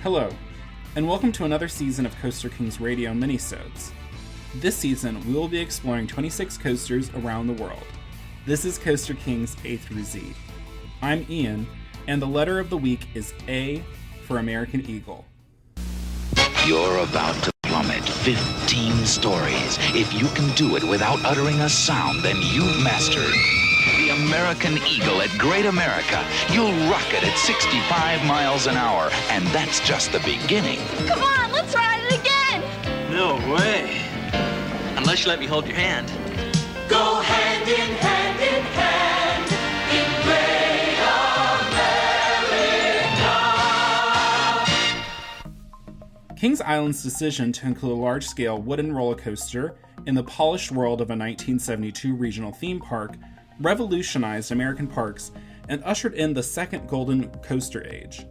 Hello, and welcome to another season of Coaster Kings Radio Minisodes. This season, we will be exploring 26 coasters around the world. This is Coaster Kings A through Z. I'm Ian, and the letter of the week is A for American Eagle. You're about to plummet 15 stories. If you can do it without uttering a sound, then you've mastered the American Eagle at Great America. You'll rocket at 65 miles an hour, and that's just the beginning. Come on, let's ride it again! No way. Unless you let me hold your hand. Go hand in hand in hand in Great America. Kings Island's decision to include a large-scale wooden roller coaster in the polished world of a 1972 regional theme park revolutionized American parks and ushered in the second golden coaster age.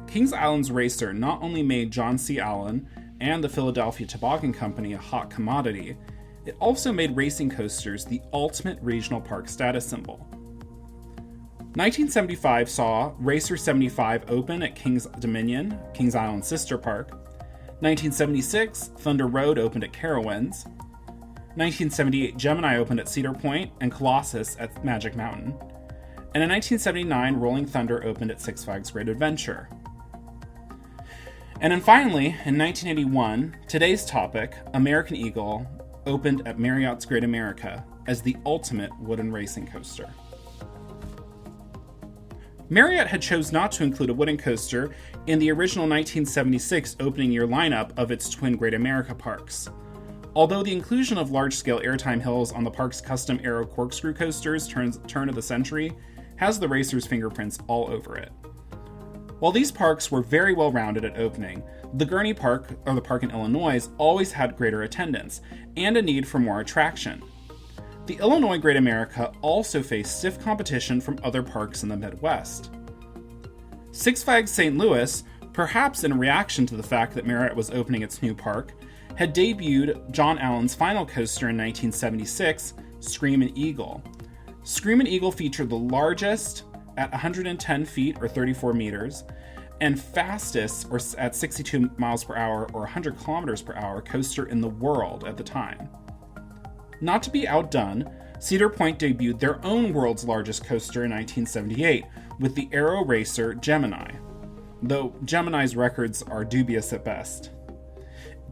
Kings Island's racer not only made John C. Allen and the Philadelphia Toboggan Company a hot commodity, it also made racing coasters the ultimate regional park status symbol. 1975 saw Racer 75 open at Kings Dominion, Kings Island's sister park. 1976, Thunder Road opened at Carowinds. 1978, Gemini opened at Cedar Point and Colossus at Magic Mountain. And in 1979, Rolling Thunder opened at Six Flags Great Adventure. And then finally, in 1981, today's topic, American Eagle, opened at Marriott's Great America as the ultimate wooden racing coaster. Marriott had chose not to include a wooden coaster in the original 1976 opening year lineup of its twin Great America parks. Although the inclusion of large-scale airtime hills on the park's custom Aero corkscrew coasters turn of the century has the racer's fingerprints all over it. While these parks were very well-rounded at opening, the Gurney Park, or the park in Illinois, always had greater attendance and a need for more attraction. The Illinois Great America also faced stiff competition from other parks in the Midwest. Six Flags St. Louis, perhaps in reaction to the fact that Marriott was opening its new park, had debuted John Allen's final coaster in 1976, Screamin' Eagle. Screamin' Eagle featured the largest, at 110 feet or 34 meters, and fastest, or at 62 miles per hour or 100 kilometers per hour, coaster in the world at the time. Not to be outdone, Cedar Point debuted their own world's largest coaster in 1978 with the Aero Racer Gemini, though Gemini's records are dubious at best.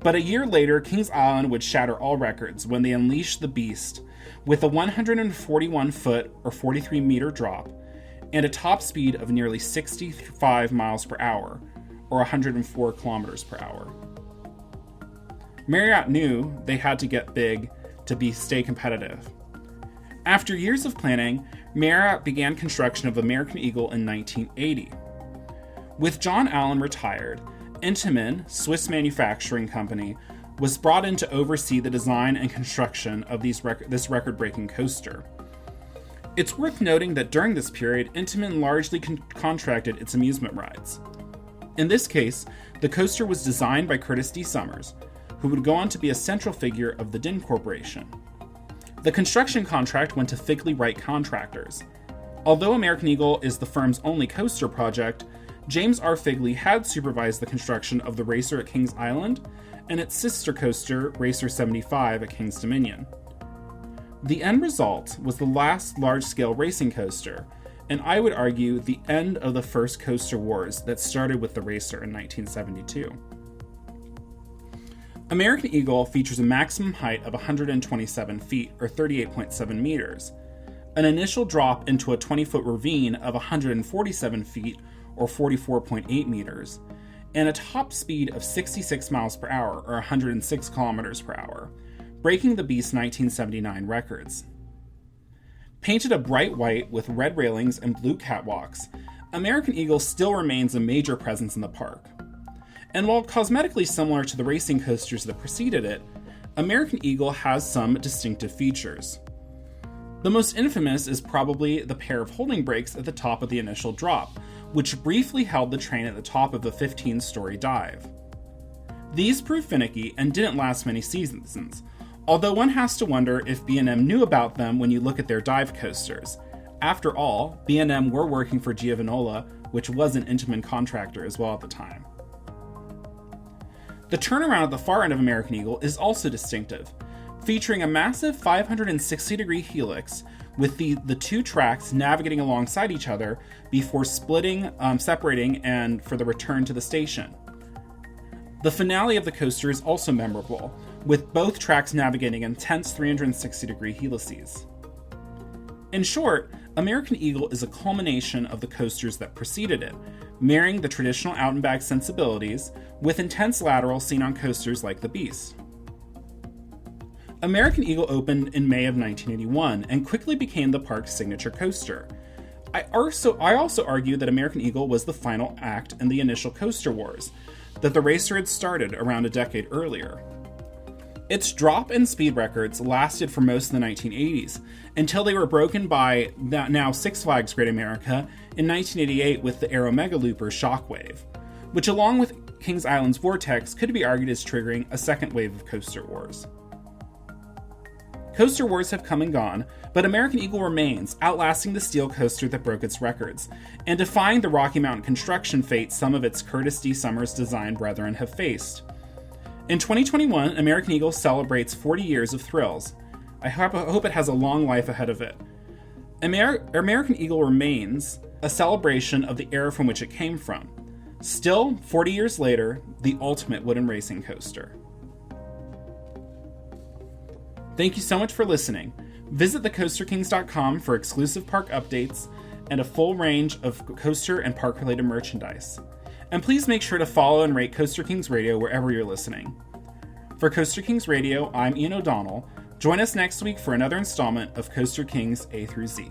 But a year later, Kings Island would shatter all records when they unleashed the beast with a 141-foot or 43-meter drop and a top speed of nearly 65 miles per hour or 104 kilometers per hour. Marriott knew they had to get big to stay competitive. After years of planning, Marriott began construction of American Eagle in 1980. With John Allen retired, Intamin, Swiss manufacturing company, was brought in to oversee the design and construction of this record-breaking coaster. It's worth noting that during this period, Intamin largely contracted its amusement rides. In this case, the coaster was designed by Curtis D. Summers, who would go on to be a central figure of the Din Corporation. The construction contract went to Figley Wright Contractors. Although American Eagle is the firm's only coaster project, James R. Figley had supervised the construction of the racer at Kings Island and its sister coaster, Racer 75 at Kings Dominion. The end result was the last large-scale racing coaster, and I would argue the end of the first coaster wars that started with the racer in 1972. American Eagle features a maximum height of 127 feet, or 38.7 meters, an initial drop into a 20-foot ravine of 147 feet, or 44.8 meters, and a top speed of 66 miles per hour, or 106 kilometers per hour, breaking the beast's 1979 records. Painted a bright white with red railings and blue catwalks, American Eagle still remains a major presence in the park. And while cosmetically similar to the racing coasters that preceded it, American Eagle has some distinctive features. The most infamous is probably the pair of holding brakes at the top of the initial drop, which briefly held the train at the top of the 15-story dive. These proved finicky and didn't last many seasons, although one has to wonder if B&M knew about them when you look at their dive coasters. After all, B&M were working for Giovanola, which was an Intamin contractor as well at the time. The turnaround at the far end of American Eagle is also distinctive, featuring a massive 560-degree helix with the two tracks navigating alongside each other before separating, and for the return to the station. The finale of the coaster is also memorable, with both tracks navigating intense 360-degree helices. In short, American Eagle is a culmination of the coasters that preceded it, marrying the traditional out-and-back sensibilities with intense lateral seen on coasters like the Beast. American Eagle opened in May of 1981 and quickly became the park's signature coaster. I also argue that American Eagle was the final act in the initial coaster wars, that the racer had started around a decade earlier. Its drop and speed records lasted for most of the 1980s, until they were broken by now Six Flags Great America in 1988 with the Aero Mega Looper Shockwave, which along with Kings Island's Vortex could be argued as triggering a second wave of coaster wars. Coaster wars have come and gone, but American Eagle remains, outlasting the steel coaster that broke its records, and defying the Rocky Mountain construction fate some of its Curtis D. Summers design brethren have faced. In 2021, American Eagle celebrates 40 years of thrills. I hope it has a long life ahead of it. American Eagle remains a celebration of the era from which it came from. Still, 40 years later, the ultimate wooden racing coaster. Thank you so much for listening. Visit thecoasterkings.com for exclusive park updates and a full range of coaster and park-related merchandise. And please make sure to follow and rate Coaster Kings Radio wherever you're listening. For Coaster Kings Radio, I'm Ian O'Donnell. Join us next week for another installment of Coaster Kings A through Z.